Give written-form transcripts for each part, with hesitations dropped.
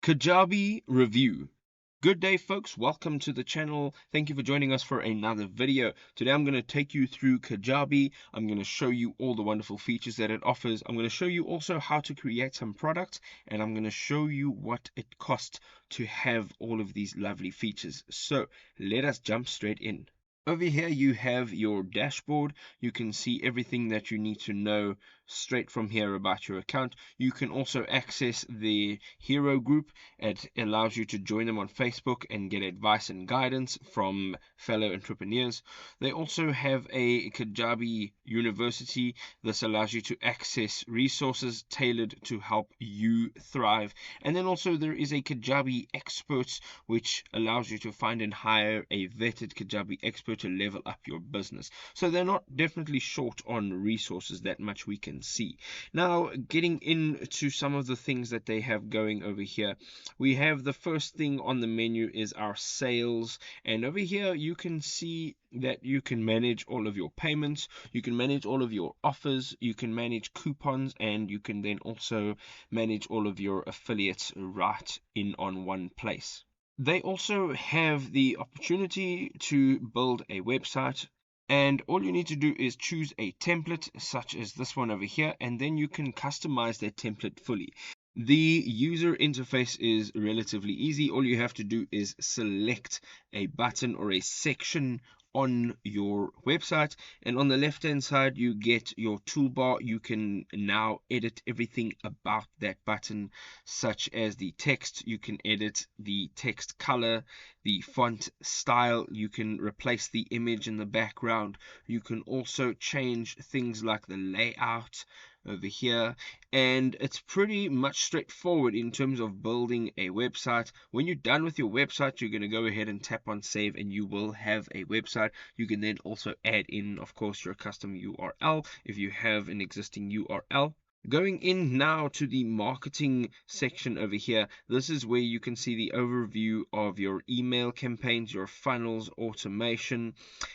Kajabi review. Good day, folks. Welcome to the channel. Thank you for joining us for another video. Today I'm going to take you through Kajabi. I'm going to show you all the wonderful features that it offers. I'm going to show you also how to create some products, and I'm going to show you what it costs to have all of these lovely features. So let us jump straight in. Over here you have your dashboard. You can see everything that you need to know straight from here about your account. You can also access the hero group. It allows you to join them on Facebook and get advice and guidance from fellow entrepreneurs. They also have a Kajabi University. This allows you to access resources tailored to help you thrive. And then also there is a Kajabi Experts, which allows you to find and hire a vetted Kajabi expert to level up your business. So they're not definitely short on resources, that much we can see. Now, getting into some of the things that they have going over here, we have the first thing on the menu is our sales, and over here you can see that you can manage all of your payments, you can manage all of your offers, you can manage coupons, and you can then also manage all of your affiliates right in on one place. They also have the opportunity to build a website, and all you need to do is choose a template such as this one over here, and then you can customize that template fully. The user interface is relatively easy. All you have to do is select a button or a section on your website, and on the left hand side you get your toolbar. You can now edit everything about that button, such as the text. You can edit the text color, the font style, you can replace the image in the background, you can also change things like the layout over here, and it's pretty much straightforward in terms of building a website. When you're done with your website, you're going to go ahead and tap on save, and you will have a website. You can then also add in, of course, your custom URL if you have an existing URL. Going in now to the marketing section over here, this is where you can see the overview of your email campaigns, your funnels, automation,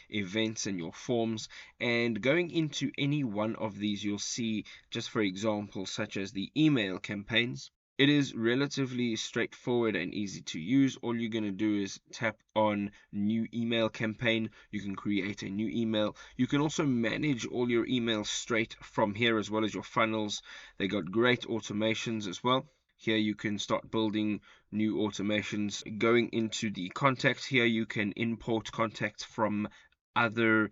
events, and your forms. And going into any one of these, you'll see, just for example, such as the email campaigns. It is relatively straightforward and easy to use. All you're going to do is tap on new email campaign. You can create a new email. You can also manage all your emails straight from here, as well as your funnels. They got great automations as well. Here you can start building new automations. Going into the contacts, here you can import contacts from other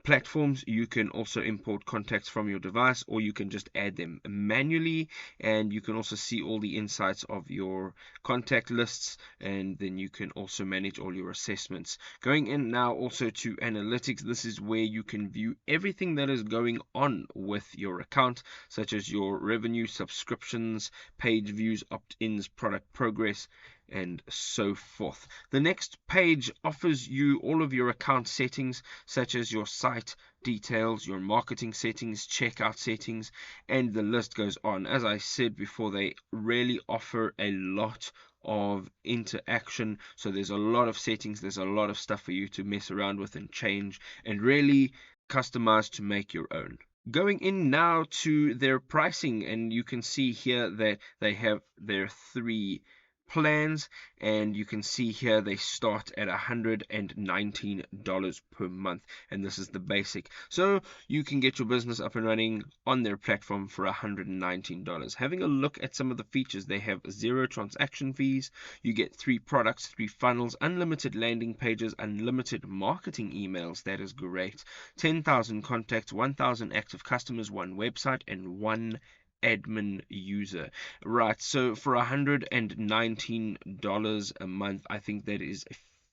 platforms. You can also import contacts from your device, or you can just add them manually, and you can also see all the insights of your contact lists, and then you can also manage all your assessments. Going in now also to analytics, this is where you can view everything that is going on with your account, such as your revenue, subscriptions, page views, opt-ins, product progress, and so forth. The next page offers you all of your account settings, such as your site details, your marketing settings, checkout settings, and the list goes on. As I said before, they really offer a lot of interaction, so there's a lot of settings, there's a lot of stuff for you to mess around with and change and really customize to make your own. Going in now to their pricing, and you can see here that they have their three plans, and you can see here they start at $119 per month, and this is the basic. So you can get your business up and running on their platform for $119. Having a look at some of the features, they have 0 transaction fees. You get 3 products, 3 funnels, unlimited landing pages, unlimited marketing emails. That is great. 10,000 contacts, 1,000 active customers, 1 website, and 1 admin user. Right, so for $119 a month, I think that is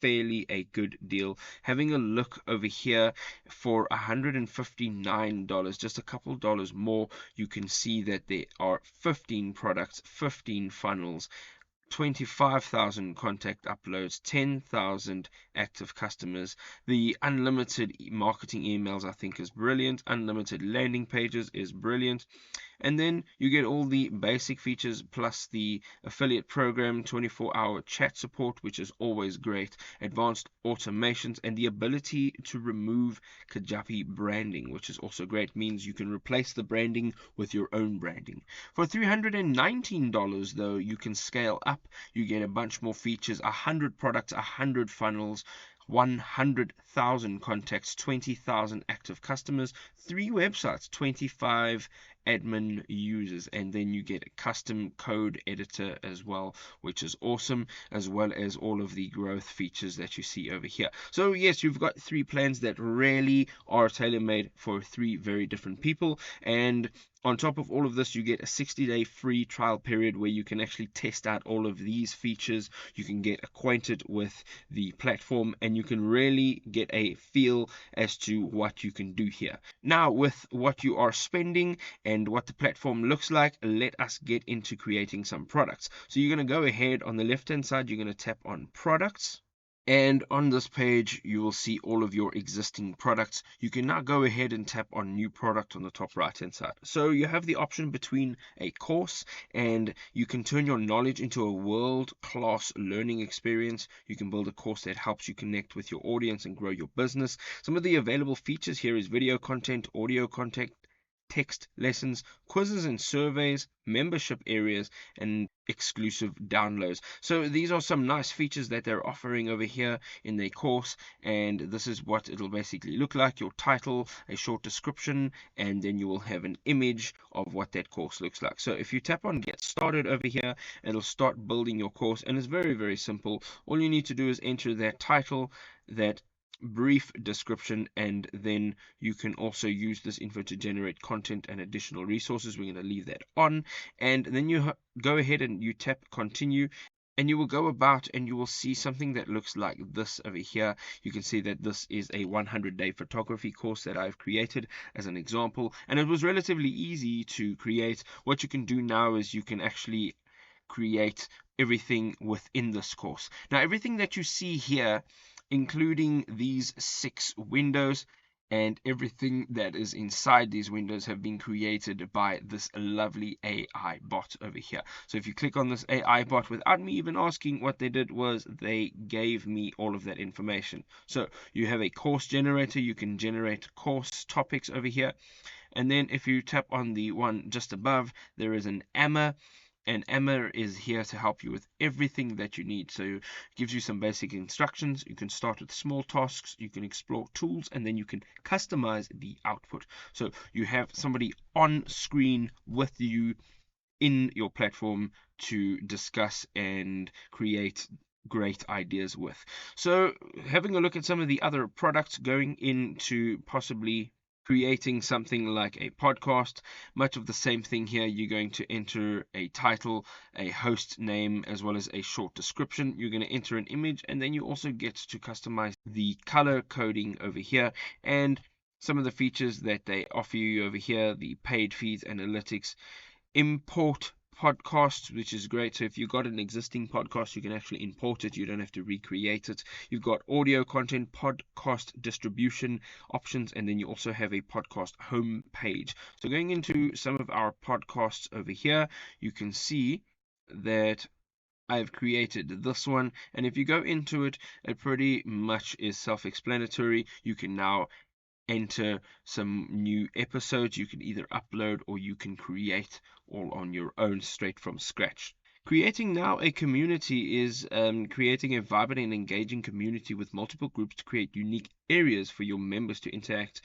fairly a good deal. Having a look over here, for $159, just a couple dollars more, you can see that there are 15 products, 15 funnels, 25,000 contact uploads, 10,000 active customers. The unlimited marketing emails I think is brilliant. Unlimited landing pages is brilliant. And then you get all the basic features plus the affiliate program, 24-hour chat support, which is always great, advanced automations, and the ability to remove Kajabi branding, which is also great. Means you can replace the branding with your own branding. For $319 though, you can scale up. You get a bunch more features, 100 products, 100 funnels, 100,000 contacts, 20,000 active customers, 3 websites, 25 admin users, and then you get a custom code editor as well, which is awesome, as well as all of the growth features that you see over here. So yes, you've got 3 plans that really are tailor-made for 3 very different people. And on top of all of this, you get a 60-day free trial period where you can actually test out all of these features. You can get acquainted with the platform, and you can really get a feel as to what you can do here. Now, with what you are spending and what the platform looks like, let us get into creating some products. So you're going to go ahead on the left hand side, you're going to tap on products. And on this page, you will see all of your existing products. You can now go ahead and tap on new product on the top right hand side. So you have the option between a course, and you can turn your knowledge into a world-class learning experience. You can build a course that helps you connect with your audience and grow your business. Some of the available features here is video content, audio content, text lessons, quizzes and surveys, membership areas, and exclusive downloads. So these are some nice features that they're offering over here in their course, and this is what it'll basically look like: your title, a short description, and then you will have an image of what that course looks like. So if you tap on get started over here, it'll start building your course, and it's very, very simple. All you need to do is enter that title, that brief description, and then you can also use this info to generate content and additional resources. We're going to leave that on, and then you go ahead and you tap continue, and you will go about and you will see something that looks like this over here. You can see that this is a 100-day photography course that I've created as an example, and it was relatively easy to create. What you can do now is you can actually create everything within this course. Now, everything that you see here, including these 6 windows and everything that is inside these windows, have been created by this lovely AI bot over here. So if you click on this AI bot, without me even asking, what they did was they gave me all of that information. So you have a course generator. You can generate course topics over here, and then if you tap on the one just above, there is an Amma. And Emma is here to help you with everything that you need. So it gives you some basic instructions. You can start with small tasks, you can explore tools, and then you can customize the output. So you have somebody on screen with you in your platform to discuss and create great ideas with. So having a look at some of the other products, going into possibly creating something like a podcast, much of the same thing here. You're going to enter a title, a host name, as well as a short description. You're going to enter an image, and then you also get to customize the color coding over here, and some of the features that they offer you over here: the paid feeds, analytics, import podcasts, which is great. So if you've got an existing podcast, you can actually import it. You don't have to recreate it. You've got audio content, podcast distribution options, and then you also have a podcast home page. So going into some of our podcasts over here, you can see that I've created this one, and if you go into it, it pretty much is self-explanatory. You can now enter some new episodes. You can either upload or you can create all on your own straight from scratch. Creating now a community is creating a vibrant and engaging community with multiple groups to create unique areas for your members to interact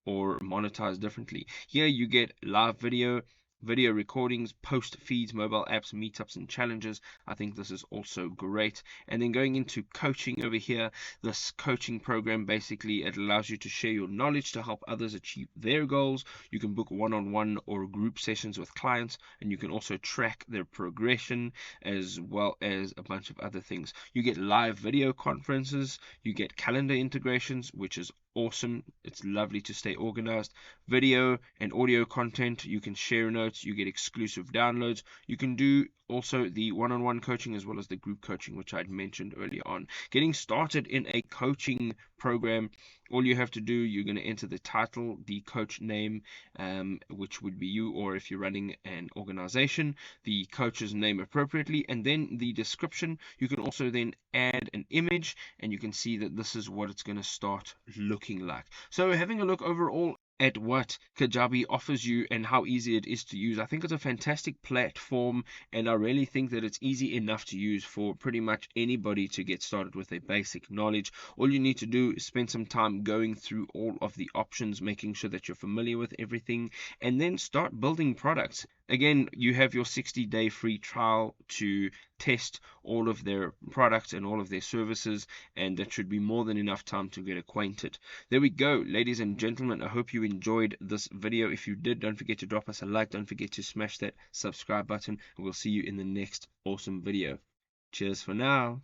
or monetize differently. Here you get live video recordings, post feeds, mobile apps, meetups, and challenges. I think this is also great. And then going into coaching over here, this coaching program, basically it allows you to share your knowledge to help others achieve their goals. You can book one-on-one or group sessions with clients, and you can also track their progression, as well as a bunch of other things. You get live video conferences, you get calendar integrations, which is awesome. It's lovely to stay organized. Video and audio content, you can share notes, you get exclusive downloads, you can do also the one-on-one coaching as well as the group coaching, which I'd mentioned earlier on. Getting started in a coaching program, all you have to do, you're going to enter the title, the coach name, which would be you, or if you're running an organization, the coach's name appropriately, and then the description. You can also then add an image, and you can see that this is what it's going to start looking like. So having a look overall at what Kajabi offers you and how easy it is to use, I think it's a fantastic platform, and I really think that it's easy enough to use for pretty much anybody to get started with a basic knowledge. All you need to do is spend some time going through all of the options, making sure that you're familiar with everything, and then start building products. Again, you have your 60-day free trial to test all of their products and all of their services, and that should be more than enough time to get acquainted. There we go, ladies and gentlemen. I hope you enjoyed this video. If you did, don't forget to drop us a like. Don't forget to smash that subscribe button, and we'll see you in the next awesome video. Cheers for now.